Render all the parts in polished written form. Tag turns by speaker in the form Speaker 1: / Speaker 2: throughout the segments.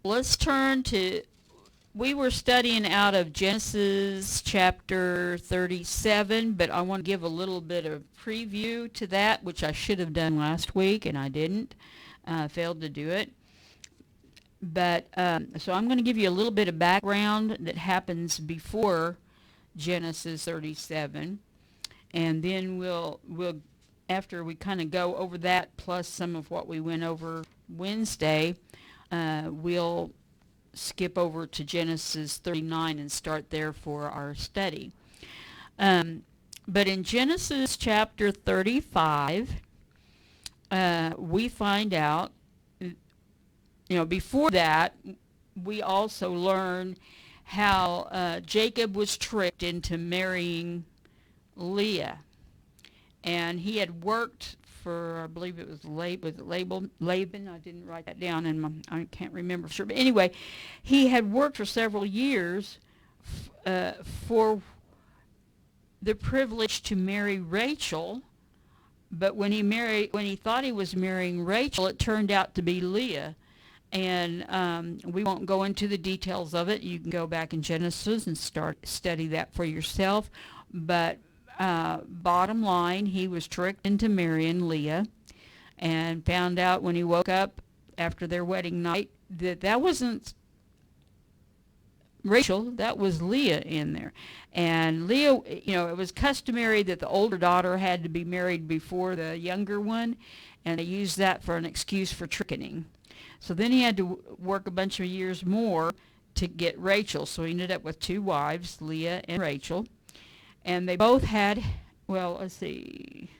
Speaker 1: let's turn to, we were studying out of Genesis chapter 37, but I want to give a little bit of preview to that, which I should have done last week, and I didn't. Failed to do it. But so I'm going to give you a little bit of background that happens before Genesis 37, and then we'll after we kind of go over that plus some of what we went over Wednesday, we'll skip over to Genesis 39 and start there for our study. But in Genesis chapter 35, we find out, before that, we also learn how Jacob was tricked into marrying Leah. And he had worked for, I believe it was Laban? I didn't write that down, and I can't remember for sure. But anyway, he had worked for several years for the privilege to marry Rachel. But when he thought he was marrying Rachel, it turned out to be Leah. And we won't go into the details of it. You can go back in Genesis and study that for yourself. But bottom line, he was tricked into marrying Leah, and found out when he woke up after their wedding night that wasn't Rachel, that was Leah in there. And Leah, it was customary that the older daughter had to be married before the younger one, and they used that for an excuse for tricking him. So then he had to work a bunch of years more to get Rachel. So he ended up with two wives, Leah and Rachel. And they both had, well, let's see.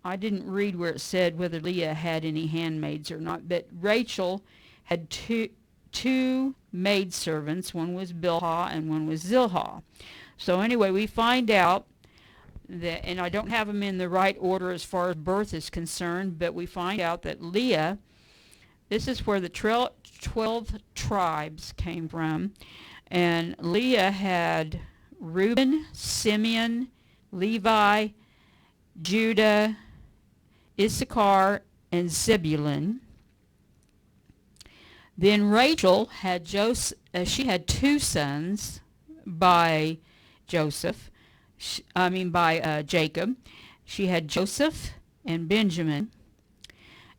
Speaker 1: I didn't read where it said whether Leah had any handmaids or not, but Rachel had two maidservants. One was Bilhah and one was Zilhah. So anyway, we find out that, and I don't have them in the right order as far as birth is concerned, but we find out that Leah, this is where the 12 tribes came from, and Leah had Reuben, Simeon, Levi, Judah, Issachar, and Zebulun. Then Rachel had she had two sons by Jacob. She had Joseph and Benjamin.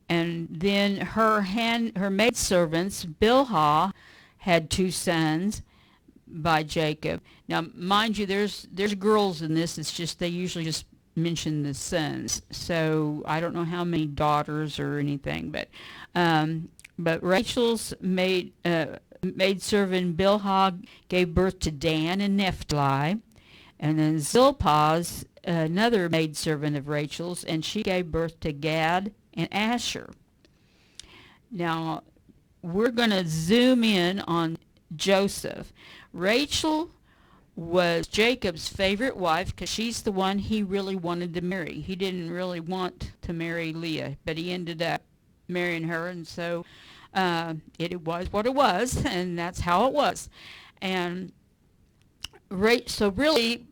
Speaker 1: And then her maidservants, Bilhah, had two sons by Jacob. Now, mind you, there's girls in this. It's just they usually just mention the sons. So I don't know how many daughters or anything, but Rachel's maidservant Bilhah gave birth to Dan and Naphtali, and then Zilpah's another maidservant of Rachel's, and she gave birth to Gad and Asher. Now, we're going to zoom in on Joseph. Rachel was Jacob's favorite wife because she's the one he really wanted to marry. He didn't really want to marry Leah, but he ended up marrying her, and so it was what it was, and that's how it was. And so really,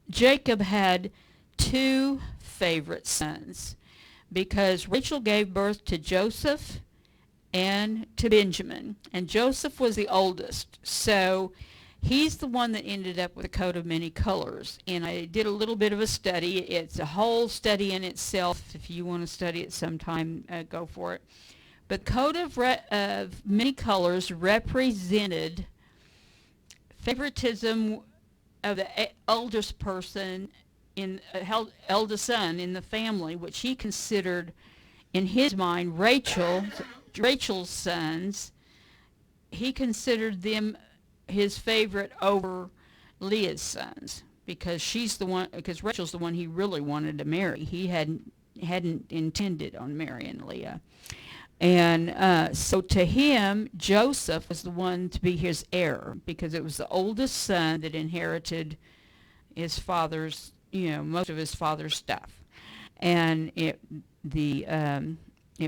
Speaker 1: Jacob had two favorite sons, because Rachel gave birth to Joseph and to Benjamin, and Joseph was the oldest, so he's the one that ended up with a coat of many colors. And I did a little bit of a study. It's a whole study in itself. If you want to study it sometime, go for it. But coat of many colors represented favoritism of the oldest person, eldest son in the family, which he considered, in his mind, Rachel's sons. He considered them his favorite over Leah's sons, because Rachel's the one he really wanted to marry. He hadn't intended on marrying Leah. And so to him, Joseph was the one to be his heir, because it was the oldest son that inherited his father's, most of his father's stuff. And it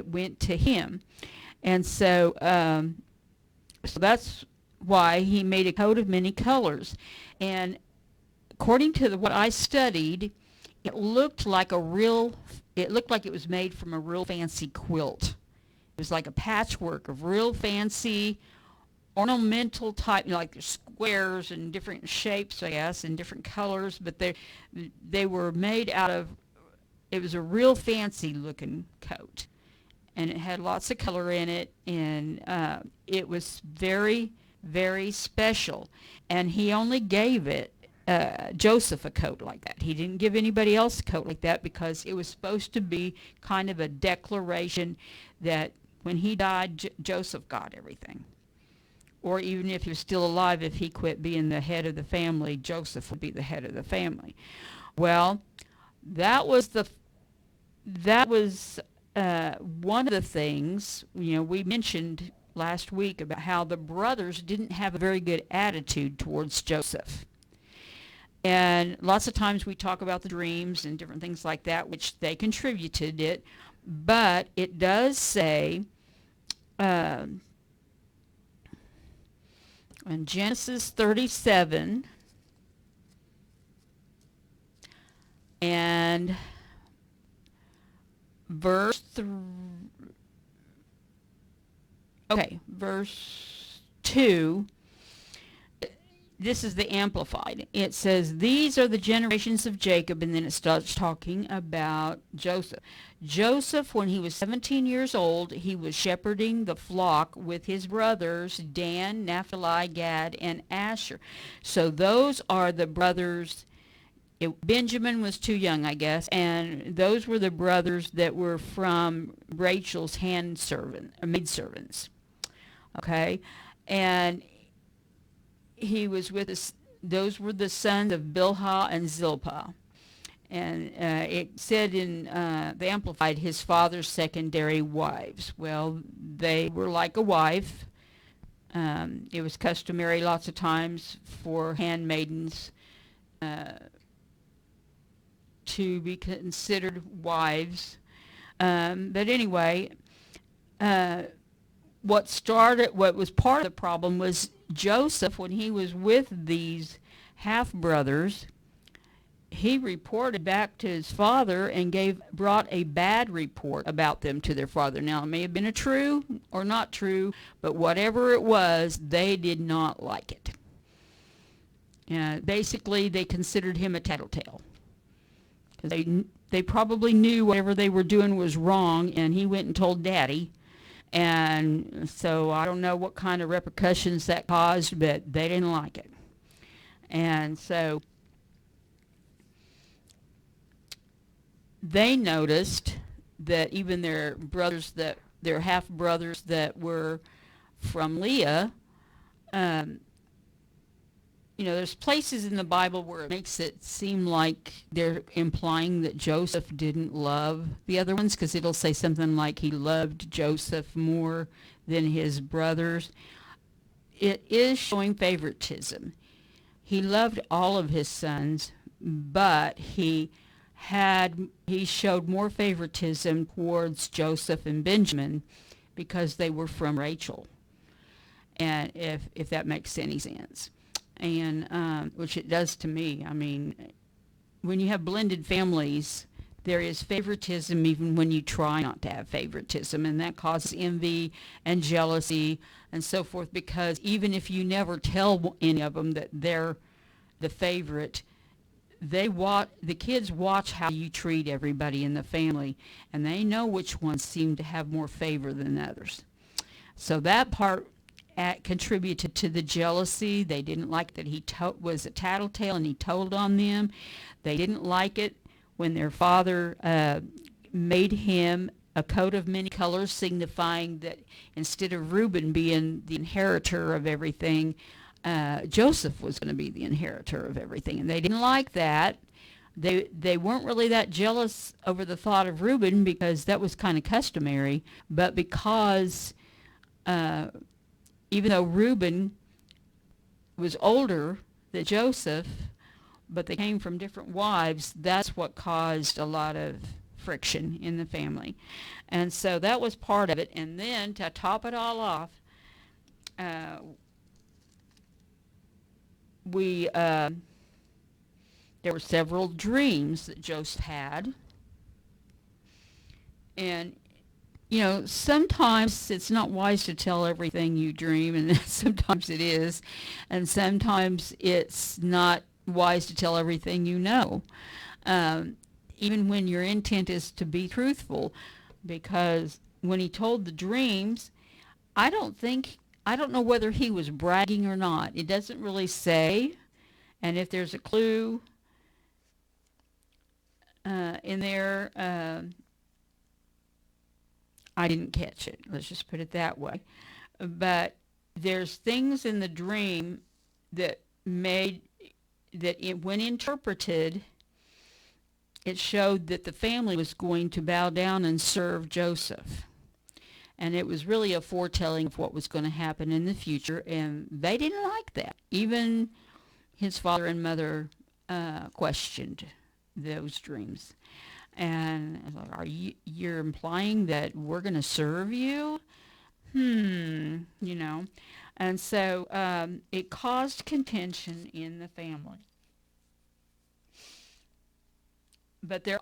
Speaker 1: went to him. And so that's why he made a coat of many colors. And according to what I studied, it looked like it was made from a real fancy quilt. It was like a patchwork of real fancy ornamental type, like squares and different shapes, I guess, and different colors, but they were made out of, it was a real fancy looking coat, and it had lots of color in it, and it was very, very special. And he only gave it Joseph a coat like that. He didn't give anybody else a coat like that because it was supposed to be kind of a declaration that when he died, Joseph got everything. Or even if he was still alive, if he quit being the head of the family, Joseph would be the head of the family. Well, that was one of the things, we mentioned last week about how the brothers didn't have a very good attitude towards Joseph. And lots of times we talk about the dreams and different things like that, which they contributed it, but it does say in Genesis 37 and verse 2, this is the Amplified. It says, these are the generations of Jacob, and then it starts talking about Joseph. Joseph, when he was 17 years old, he was shepherding the flock with his brothers, Dan, Naphtali, Gad, and Asher. So those are the brothers. Benjamin was too young, I guess, and those were the brothers that were from Rachel's maidservants. Okay? And he was with us. Those were the sons of Bilhah and Zilpah. And it said in the Amplified, his father's secondary wives. Well, they were like a wife. It was customary lots of times for handmaidens to be considered wives. But anyway, what was part of the problem was Joseph, when he was with these half-brothers, he reported back to his father and brought a bad report about them to their father. Now, it may have been a true or not true, but whatever it was, they did not like it. Basically, they considered him a tattletale. They probably knew whatever they were doing was wrong, and he went and told Daddy. And so I don't know what kind of repercussions that caused, but they didn't like it. And so they noticed that even their half-brothers that were from Leah, there's places in the Bible where it makes it seem like they're implying that Joseph didn't love the other ones, because it'll say something like he loved Joseph more than his brothers. It is showing favoritism. He loved all of his sons, but he showed more favoritism towards Joseph and Benjamin because they were from Rachel, and if that makes any sense. And which it does to me. I mean, when you have blended families, there is favoritism even when you try not to have favoritism, and that causes envy and jealousy and so forth, because even if you never tell any of them that they're the favorite, the kids watch how you treat everybody in the family, and they know which ones seem to have more favor than others. So that part contributed to the jealousy. They didn't like that he was a tattletale and he told on them. They didn't like it when their father made him a coat of many colors, signifying that instead of Reuben being the inheritor of everything, Joseph was going to be the inheritor of everything. And they didn't like that. They weren't really that jealous over the thought of Reuben because that was kind of customary, but because even though Reuben was older than Joseph, but they came from different wives, that's what caused a lot of friction in the family. And so that was part of it. And then to top it all off, there were several dreams that Joseph had. And sometimes it's not wise to tell everything you dream, and sometimes it is, and sometimes it's not wise to tell everything you know, even when your intent is to be truthful, because when he told the dreams, I don't know whether he was bragging or not. It doesn't really say, and if there's a clue in there, I didn't catch it. Let's just put it that way. But there's things in the dream that when interpreted, it showed that the family was going to bow down and serve Joseph. And it was really a foretelling of what was going to happen in the future, and they didn't like that. Even his father and mother questioned those dreams. And I was like, you're implying that we're going to serve you? And so it caused contention in the family. But there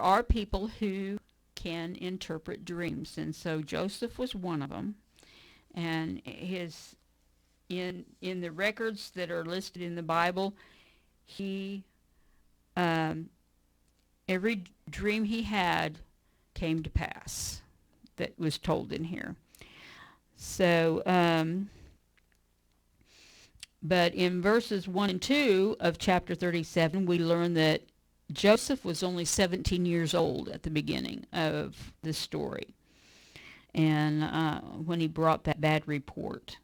Speaker 1: are people who can interpret dreams, and so Joseph was one of them. And in the records that are listed in the Bible, he every dream he had came to pass that was told in here. So but in verses 1 and 2 of chapter 37, we learn that Joseph was only 17 years old at the beginning of the story, and when he brought that bad report.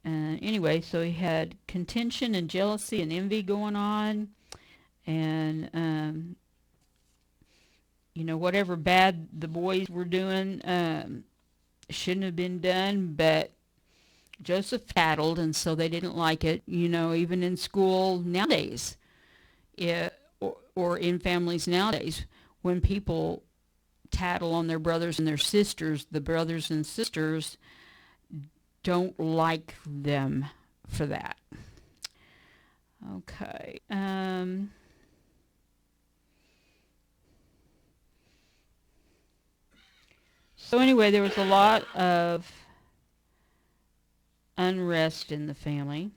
Speaker 1: Anyway, so he had contention and jealousy and envy going on, and whatever bad the boys were doing shouldn't have been done, but Joseph tattled, and so they didn't like it. Even in school nowadays, or in families nowadays, when people tattle on their brothers and their sisters, the brothers and sisters don't like them for that. Okay. So anyway, there was a lot of unrest in the family.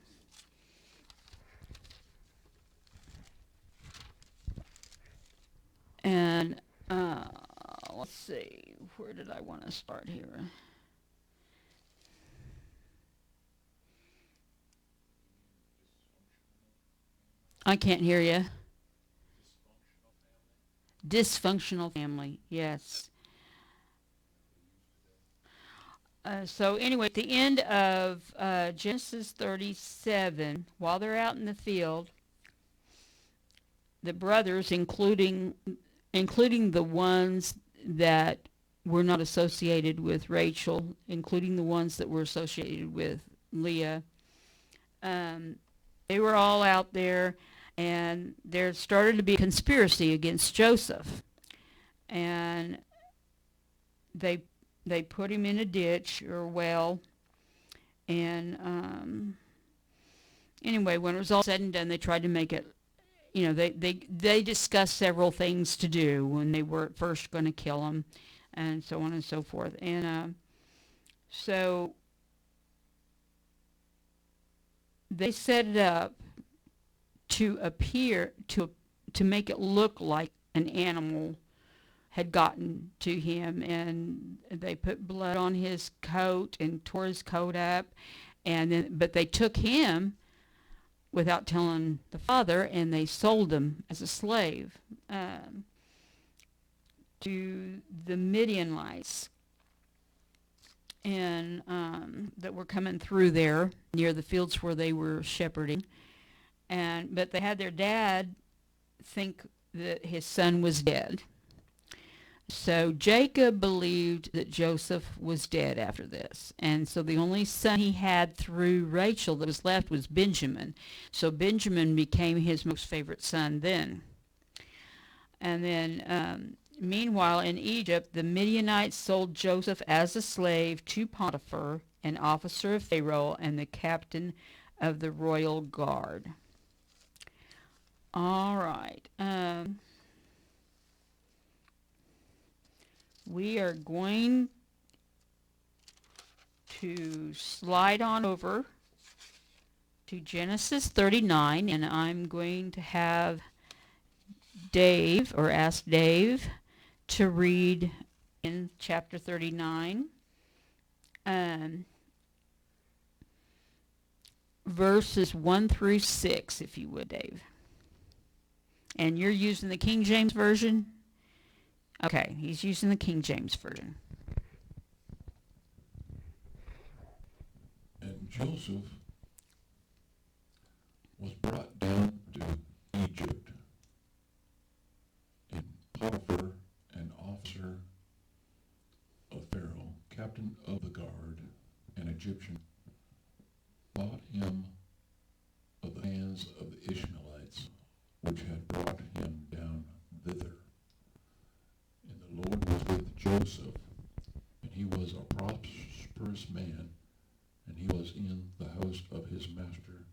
Speaker 1: And let's see, where did I want to start here? I can't hear you. Dysfunctional family, yes. So anyway, at the end of Genesis 37, while they're out in the field, the brothers, including the ones that were not associated with Rachel, including the ones that were associated with Leah, they were all out there, and there started to be a conspiracy against Joseph. And they put him in a ditch or well, and anyway, when it was all said and done, they tried to make it, they discussed several things to do when they were at first going to kill him, and so on and so forth. And so they set it up to appear to make it look like an animal had gotten to him, and they put blood on his coat and tore his coat up, but they took him without telling the father, and they sold him as a slave to the Midianites, and that were coming through there near the fields where they were shepherding. But they had their dad think that his son was dead. So Jacob believed that Joseph was dead after this. And so the only son he had through Rachel that was left was Benjamin. So Benjamin became his most favorite son then. And then, meanwhile, in Egypt, the Midianites sold Joseph as a slave to Potiphar, an officer of Pharaoh and the captain of the royal guard. All right. we are going to slide on over to Genesis 39, and I'm going to have Dave, or ask Dave, to read in chapter 39, verses 1 through 6, if you would, Dave. And you're using the King James Version? Okay, he's using the King James Version.
Speaker 2: And Joseph was brought down to Egypt, and Potiphar, an officer of Pharaoh, captain of the guard, an Egyptian, bought him of the hands of the Ishmaelites, which had brought him down thither. And the Lord was with Joseph, and he was a prosperous man, and he was in the house of his master,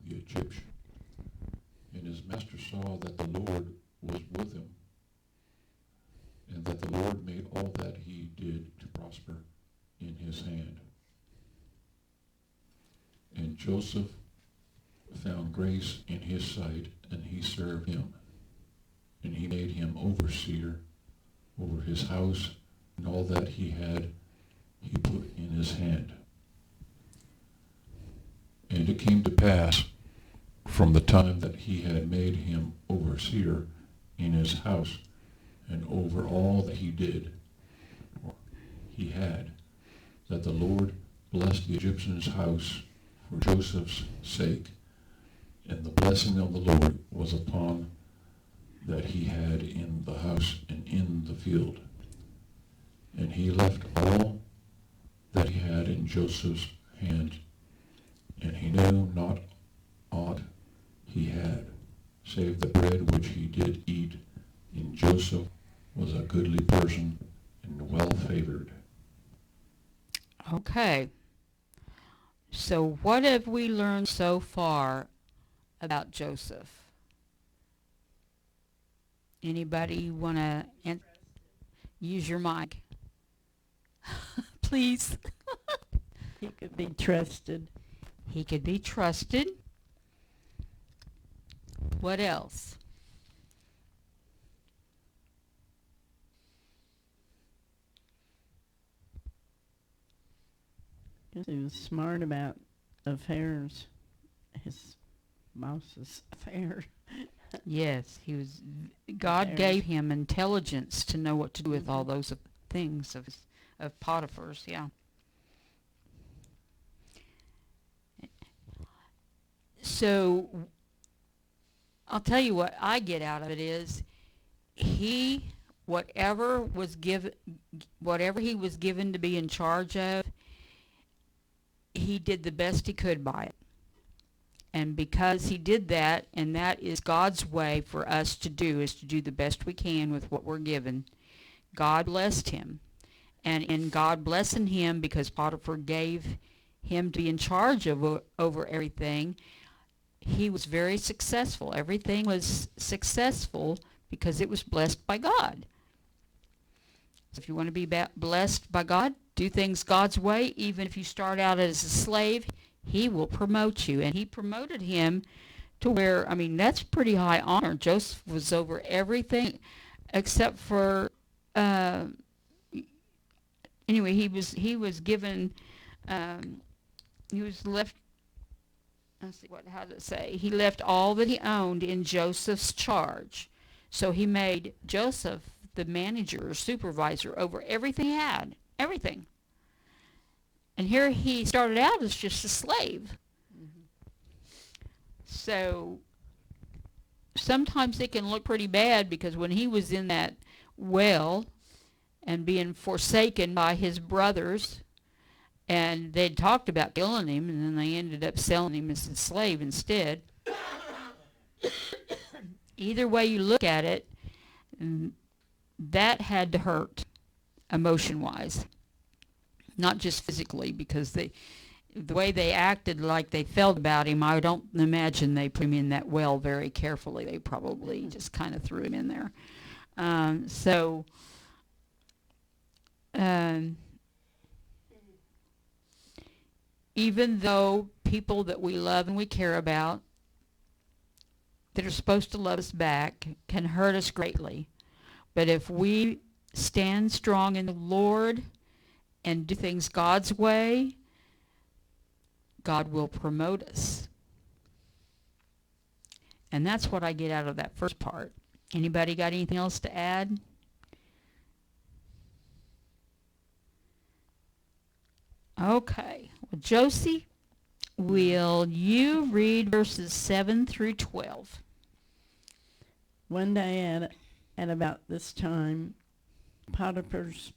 Speaker 2: the Egyptian. And his master saw that the Lord was with him, and that the Lord made all that he did to prosper in his hand. And Joseph found grace in his sight, and he served him. And he made him overseer over his house, and all that he had he put in his hand. And it came to pass, from the time that he had made him overseer in his house, and over all that he did, he had, that the Lord blessed the Egyptian's house for Joseph's sake, and the blessing of the Lord was upon that he had in the house and in the field. And he left all that he had in Joseph's hand, and he knew not aught he had, save the bread which he did eat. And Joseph was a goodly person and well favored.
Speaker 1: Okay. So what have we learned so far about Joseph? Anybody want to use your mic? Please.
Speaker 3: He could be trusted.
Speaker 1: He could be trusted. What else?
Speaker 3: He was smart about affairs, his mouse's affair.
Speaker 1: Yes, God
Speaker 3: Affairs.
Speaker 1: gave him intelligence to know what to do with all those things of Potiphar's, yeah. So I'll tell you what I get out of it is whatever he was given to be in charge of, he did the best he could by it. And because he did that, and that is God's way for us to do, is to do the best we can with what we're given, God blessed him. And in God blessing him, because Potiphar gave him to be in charge of over everything, he was very successful. Everything was successful because it was blessed by God. So if you want to be blessed by God, do things God's way. Even if you start out as a slave, he will promote you. And he promoted him to where, I mean, that's pretty high honor. Joseph was over everything except for, anyway, he was given, he was left, let's see, how does it say? He left all that he owned in Joseph's charge. So he made Joseph the manager or supervisor over everything he had, everything. And here he started out as just a slave. Mm-hmm. So sometimes it can look pretty bad, because when he was in that well and being forsaken by his brothers, and they'd talked about killing him, and then they ended up selling him as a slave instead. Either way you look at it, that had to hurt emotion-wise, not just physically, because the way they acted like they felt about him, I don't imagine they put him in that well very carefully. They probably just kind of threw him in there. So even though people that we love and we care about, that are supposed to love us back, can hurt us greatly. But if we stand strong in the Lord and do things God's way, God will promote us. And that's what I get out of that first part. Anybody got anything else to add? Okay. Well, Josie, will you read verses 7 through 12?
Speaker 3: One day at about this time, Potiphar's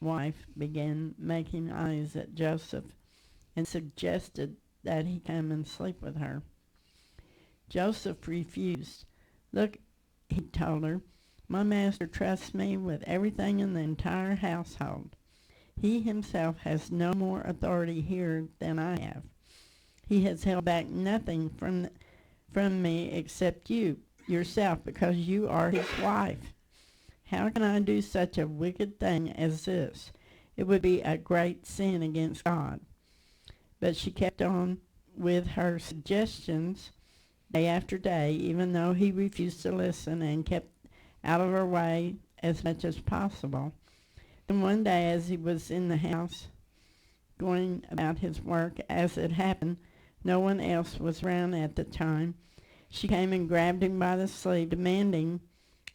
Speaker 3: wife began making eyes at Joseph and suggested that he come and sleep with her. Joseph refused. "Look," he told her, "my master trusts me with everything in the entire household. He himself has no more authority here than I have. He has held back nothing from me except you, yourself, because you are his wife. How can I do such a wicked thing as this? It would be a great sin against God." But she kept on with her suggestions day after day, even though he refused to listen and kept out of her way as much as possible. And one day, as he was in the house going about his work, as it happened, no one else was around at the time, she came and grabbed him by the sleeve, demanding,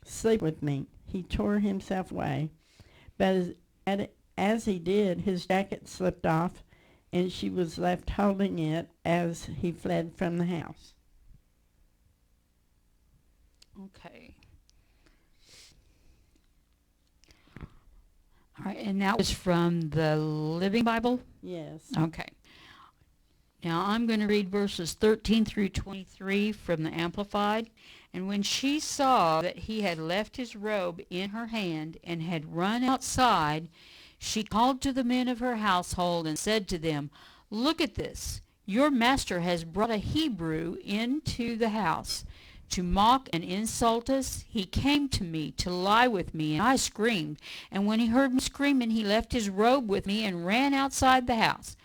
Speaker 3: "Sleep with me." He tore himself away, but as he did, his jacket slipped off, and she was left holding it as he fled from the house.
Speaker 1: Okay. All right, and that was from the Living Bible?
Speaker 3: Yes.
Speaker 1: Okay. Now I'm going to read verses 13 through 23 from the Amplified. "And when she saw that he had left his robe in her hand and had run outside, she called to the men of her household and said to them, 'Look at this. Your master has brought a Hebrew into the house to mock and insult us. He came to me to lie with me, and I screamed. And when he heard me screaming, he left his robe with me and ran outside the house.'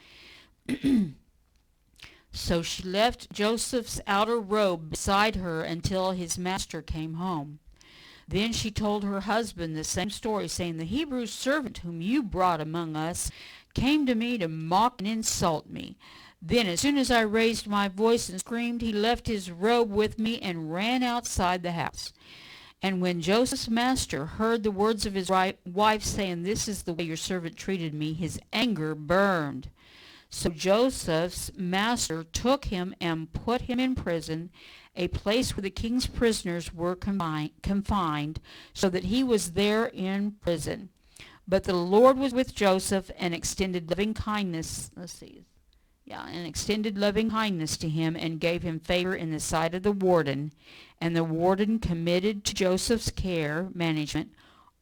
Speaker 1: So she left Joseph's outer robe beside her until his master came home. Then she told her husband the same story, saying, 'The Hebrew servant whom you brought among us came to me to mock and insult me. Then as soon as I raised my voice and screamed, he left his robe with me and ran outside the house.' And when Joseph's master heard the words of his wife saying, 'This is the way your servant treated me,' his anger burned. So Joseph's master took him and put him in prison, a place where the king's prisoners were confined, so that he was there in prison. But the Lord was with Joseph and extended loving kindness. Extended loving kindness to him and gave him favor in the sight of the warden. And the warden committed to Joseph's management,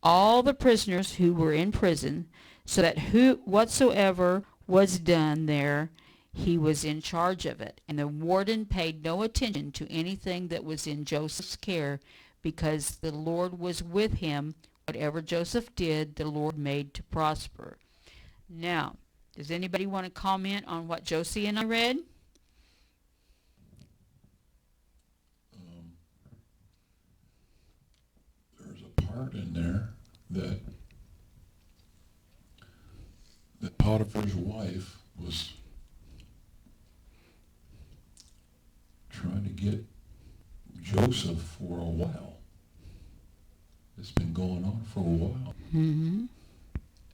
Speaker 1: all the prisoners who were in prison, so that whatsoever was done there, he was in charge of it. And the warden paid no attention to anything that was in Joseph's care, because the Lord was with him. Whatever Joseph did, the Lord made to prosper." Now, does anybody want to comment on what Josie and I read?
Speaker 2: There's a part in there that Potiphar's wife was trying to get Joseph for a while. It's been going on for a while.
Speaker 1: Mm-hmm.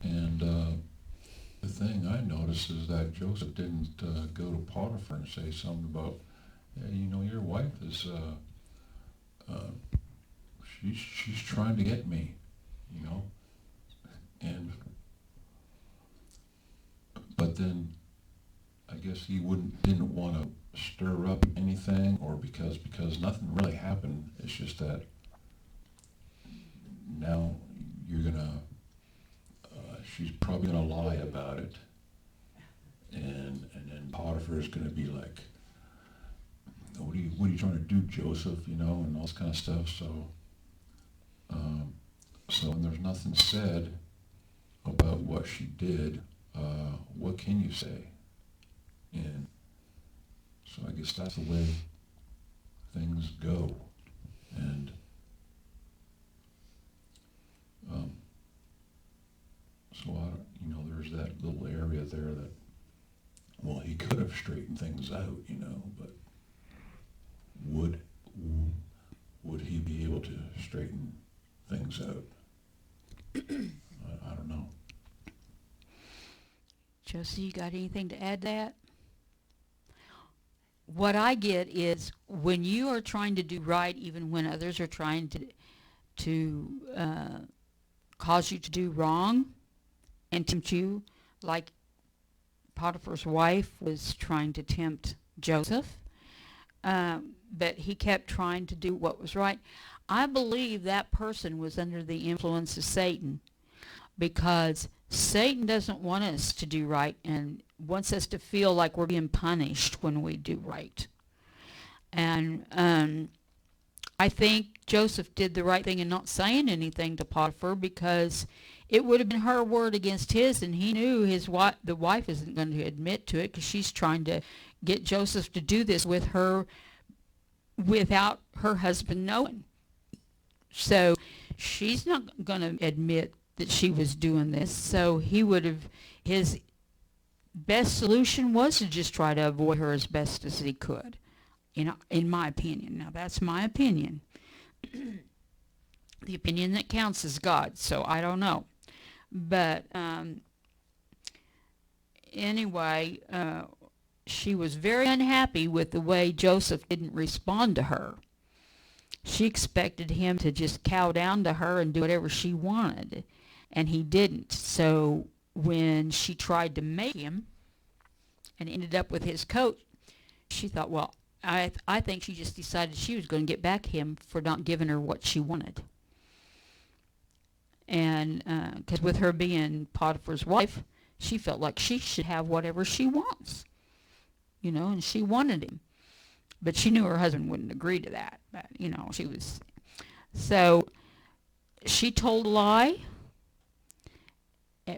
Speaker 2: And the thing I noticed is that Joseph didn't go to Potiphar and say something about, "Hey, your wife is, she's trying to get me, And but then I guess he didn't want to stir up anything, or because nothing really happened. It's just that now you're gonna she's probably gonna lie about it, and then Potiphar is gonna be like, what are you trying to do, Joseph, and all this kind of stuff. So when there's nothing said, about what she did, what can you say? And so I guess that's the way things go. And so there's that little area there that, well, he could have straightened things out, but would he be able to straighten things out? I don't know.
Speaker 1: Josie, you got anything to add to that? What I get is when you are trying to do right, even when others are trying to cause you to do wrong and tempt you, like Potiphar's wife was trying to tempt Joseph, but he kept trying to do what was right. I believe that person was under the influence of Satan, because Satan doesn't want us to do right and wants us to feel like we're being punished when we do right. And I think Joseph did the right thing in not saying anything to Potiphar, because it would have been her word against his, and he knew the wife isn't going to admit to it, because she's trying to get Joseph to do this with her without her husband knowing. So she's not going to admit that she was doing this. So his best solution was to just try to avoid her as best as he could, in my opinion. Now, that's my opinion. The opinion that counts is God, so I don't know. But anyway, she was very unhappy with the way Joseph didn't respond to her. She expected him to just cow down to her and do whatever she wanted, and he didn't. So when she tried to make him and ended up with his coat, she thought, well, I think she just decided she was going to get back at him for not giving her what she wanted. And because with her being Potiphar's wife, she felt like she should have whatever she wants, and she wanted him. But she knew her husband wouldn't agree to that. But, she was... So she told a lie,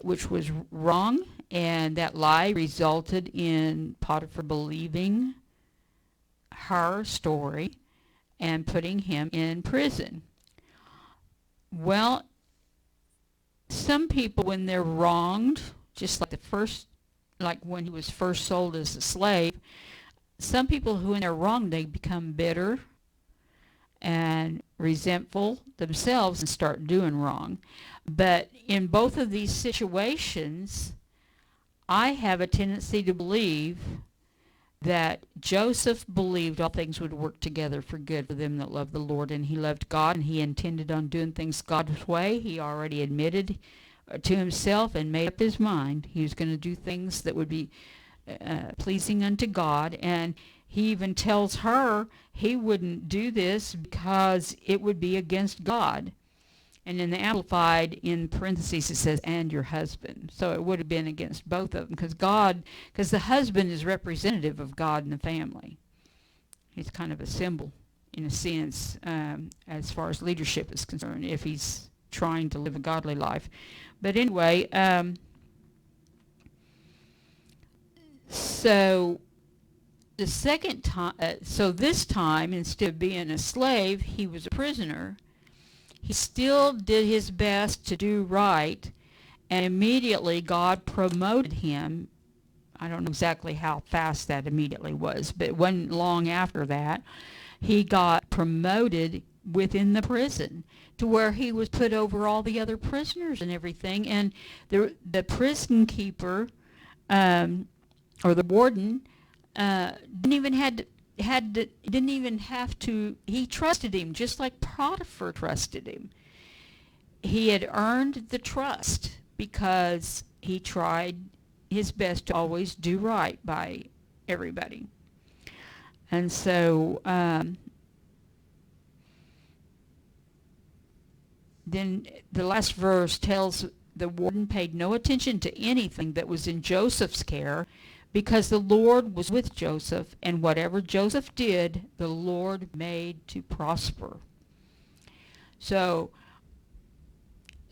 Speaker 1: which was wrong, and that lie resulted in Potiphar believing her story and putting him in prison. Well, some people, when they're wronged, just like when he was first sold as a slave, some people who, when they're wronged, they become bitter and resentful themselves and start doing wrong. But in both of these situations, I have a tendency to believe that Joseph believed all things would work together for good for them that love the Lord, and he loved God, and he intended on doing things God's way. He already admitted to himself and made up his mind he was going to do things that would be pleasing unto God. And he even tells her he wouldn't do this because it would be against God. And in the Amplified, in parentheses, it says, and your husband. So it would have been against both of them, because the husband is representative of God in the family. He's kind of a symbol, in a sense, as far as leadership is concerned, if he's trying to live a godly life. But anyway, so the second time, so this time, instead of being a slave, he was a prisoner. He still did his best to do right, and immediately God promoted him. I don't know exactly how fast that immediately was, but it wasn't long after that. He got promoted within the prison to where he was put over all the other prisoners and everything. And the prison keeper, or the warden, didn't even have to, he trusted him just like Potiphar trusted him. He had earned the trust because he tried his best to always do right by everybody. And so then the last verse tells the warden paid no attention to anything that was in Joseph's care, because the Lord was with Joseph, and whatever Joseph did, the Lord made to prosper. So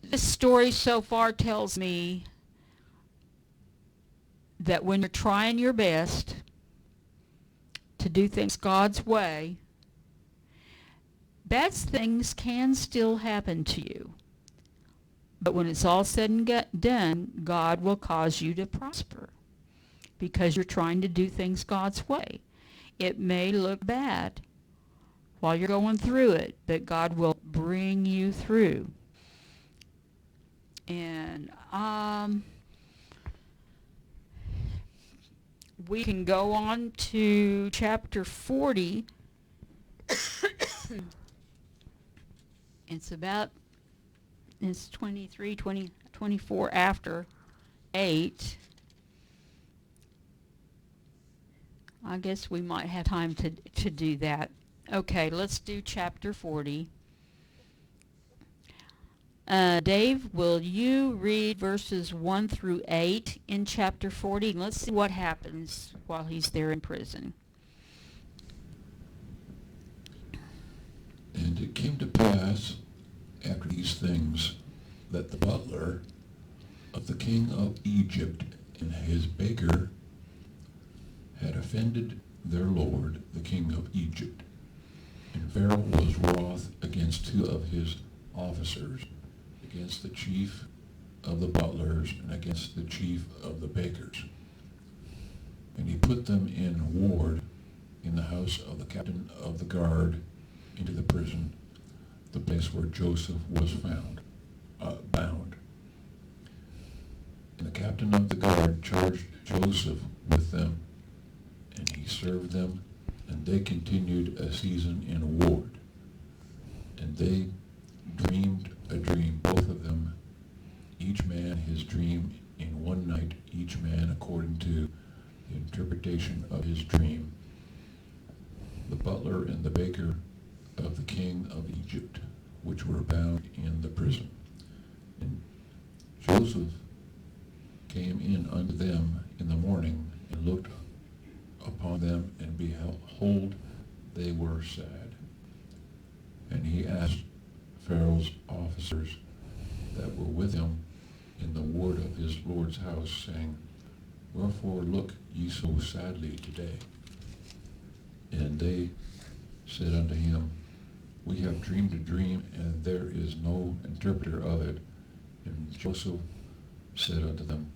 Speaker 1: This story so far tells me that when you're trying your best to do things God's way, bad things can still happen to you. But when it's all said and done, God will cause you to prosper because you're trying to do things God's way. It may look bad while you're going through it, but God will bring you through. And we can go on to chapter 40. It's 23, 20, 24 after 8. I guess we might have time to do that. Okay, let's do chapter 40. Dave, will you read verses 1 through 8 in chapter 40? And let's see what happens while he's there in prison.
Speaker 2: And it came to pass after these things that the butler of the king of Egypt and his baker had offended their lord, the king of Egypt. And Pharaoh was wroth against 2 of his officers, against the chief of the butlers and against the chief of the bakers. And he put them in ward in the house of the captain of the guard into the prison, the place where Joseph was found, bound. And the captain of the guard charged Joseph with them, and he served them, and they continued a season in ward. And they dreamed a dream, both of them, each man his dream in one night, each man according to the interpretation of his dream. The butler and the baker of the king of Egypt, which were bound in the prison. And Joseph came in unto them in the morning, and looked upon them, and behold, they were sad. And he asked Pharaoh's officers that were with him in the ward of his lord's house, saying, Wherefore look ye so sadly today? And they said unto him, We have dreamed a dream, and there is no interpreter of it. And Joseph said unto them,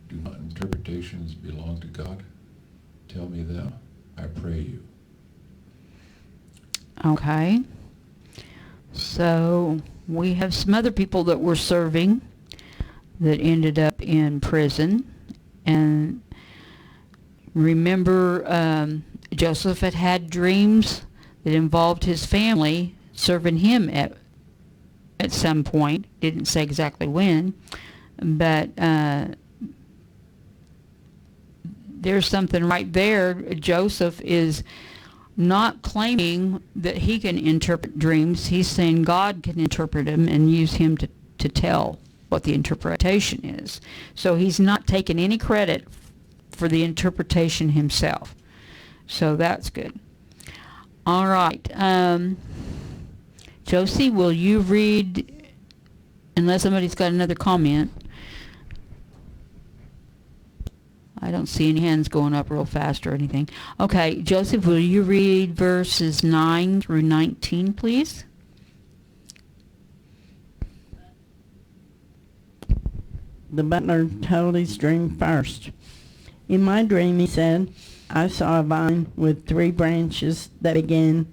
Speaker 2: Do not interpretations belong to God? Tell me thou, I pray you.
Speaker 1: Okay. So we have some other people that were serving that ended up in prison. And remember, Joseph had dreams that involved his family serving him at some point. Didn't say exactly when, but there's something right there. Joseph is not claiming that he can interpret dreams. He's saying God can interpret them and use him to tell what the interpretation is. So he's not taking any credit for the interpretation himself. So that's good. All right. Josie, will you read, unless somebody's got another comment? I don't see any hands going up real fast or anything. Okay, Joseph, will you read verses 9 through 19, please?
Speaker 3: The butler told his dream first. In my dream, he said, I saw a vine with 3 branches that began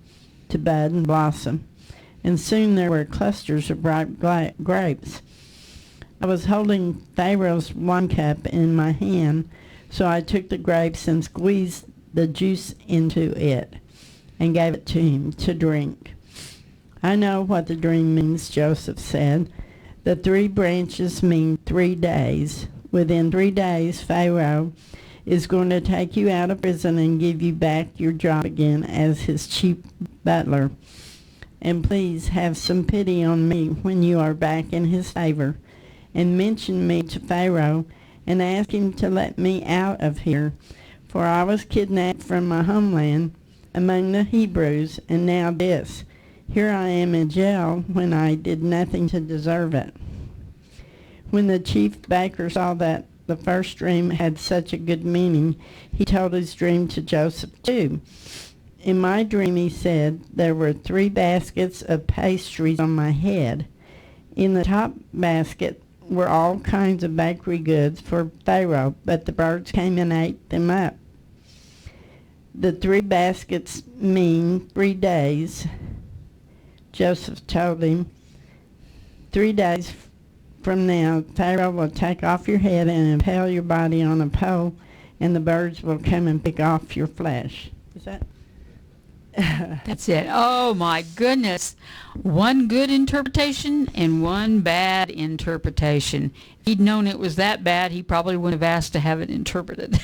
Speaker 3: to bud and blossom, and soon there were clusters of ripe grapes. I was holding Pharaoh's wine cup in my hand, so I took the grapes and squeezed the juice into it and gave it to him to drink. I know what the dream means, Joseph said. The 3 branches mean 3 days. Within 3 days, Pharaoh is going to take you out of prison and give you back your job again as his chief butler. And please have some pity on me when you are back in his favor, and mention me to Pharaoh and ask him to let me out of here, for I was kidnapped from my homeland among the Hebrews, and now this. Here I am in jail when I did nothing to deserve it. When the chief baker saw that the first dream had such a good meaning, he told his dream to Joseph too. In my dream, he said, there were 3 baskets of pastries on my head. In the top basket were all kinds of bakery goods for Pharaoh, but the birds came and ate them up. The 3 baskets mean 3 days. Joseph told him, 3 days from now, Pharaoh will take off your head and impale your body on a pole, and the birds will come and pick off your flesh. Is that?
Speaker 1: That's it. Oh my goodness. One good interpretation and one bad interpretation. If he'd known it was that bad, he probably wouldn't have asked to have it interpreted.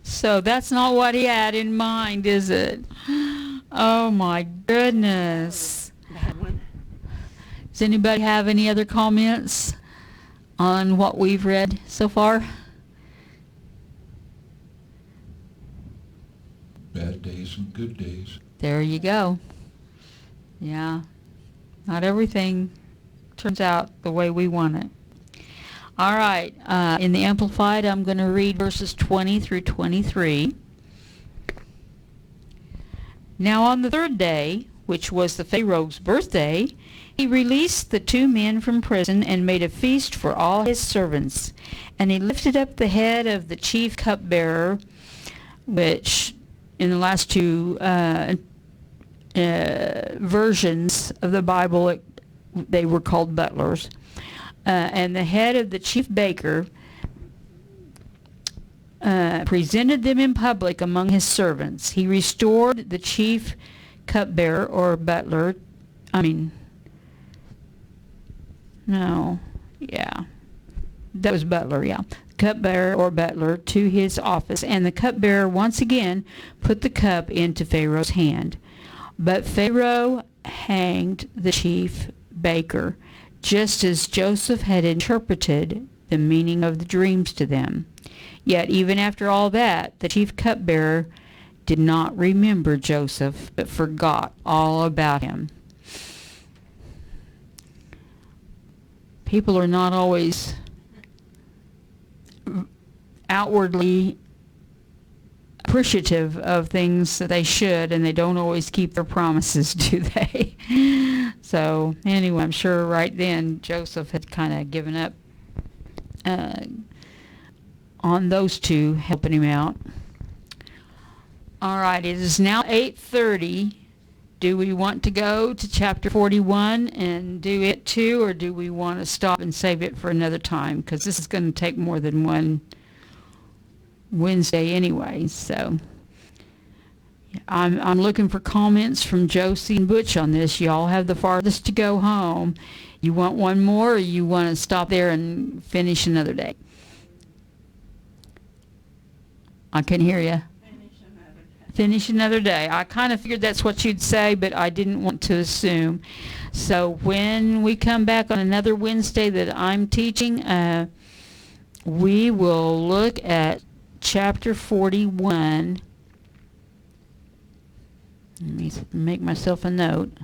Speaker 1: So that's not what he had in mind, is it? Oh my goodness.
Speaker 3: Bad one.
Speaker 1: Does anybody have any other comments on what we've read so far?
Speaker 2: Bad days and good days.
Speaker 1: There you go. Yeah. Not everything turns out the way we want it. All right. In the Amplified, I'm going to read verses 20 through 23. Now on the 3rd day, which was the Pharaoh's birthday, he released the 2 men from prison and made a feast for all his servants. And he lifted up the head of the chief cupbearer, which in the last 2 versions of the Bible, they were called butlers. And the head of the chief baker presented them in public among his servants. He restored the chief cupbearer or butler, that was butler, yeah. Cupbearer or butler to his office, and the cupbearer once again put the cup into Pharaoh's hand. But Pharaoh hanged the chief baker, just as Joseph had interpreted the meaning of the dreams to them. Yet even after all that, the chief cupbearer did not remember Joseph, but forgot all about him. People are not always outwardly appreciative of things that they should, and they don't always keep their promises, do they? So anyway, I'm sure right then Joseph had kind of given up on those 2 helping him out. All right, it is now 8:30. Do we want to go to chapter 41 and do it too, or do we want to stop and save it for another time? Because this is going to take more than one Wednesday anyway. So I'm looking for comments from Josie and Butch on this. Y'all have the farthest to go home. You want one more, or you want to stop there and finish another day? I can hear you. Finish another day. I kind of figured that's what you'd say, but I didn't want to assume. So when we come back on another Wednesday that I'm teaching, we will look at chapter 41. Let me make myself a note.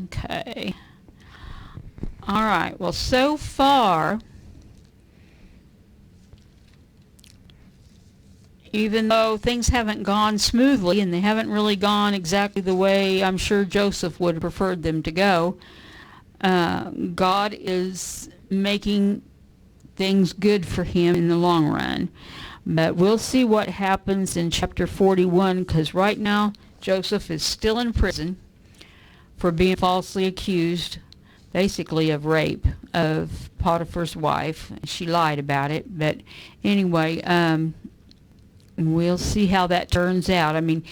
Speaker 1: Okay. All right. Well, so far, even though things haven't gone smoothly and they haven't really gone exactly the way I'm sure Joseph would have preferred them to go, God is making things good for him in the long run. But we'll see what happens in chapter 41, because right now Joseph is still in prison for being falsely accused, basically of rape of Potiphar's wife. She lied about it, but anyway, we'll see how that turns out. I mean,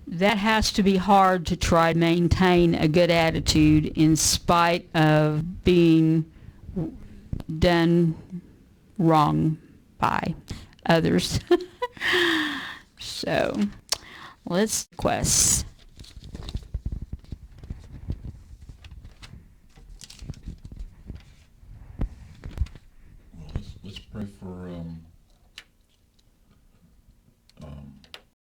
Speaker 1: that has to be hard to try to maintain a good attitude in spite of being done wrong by others. So, let's request.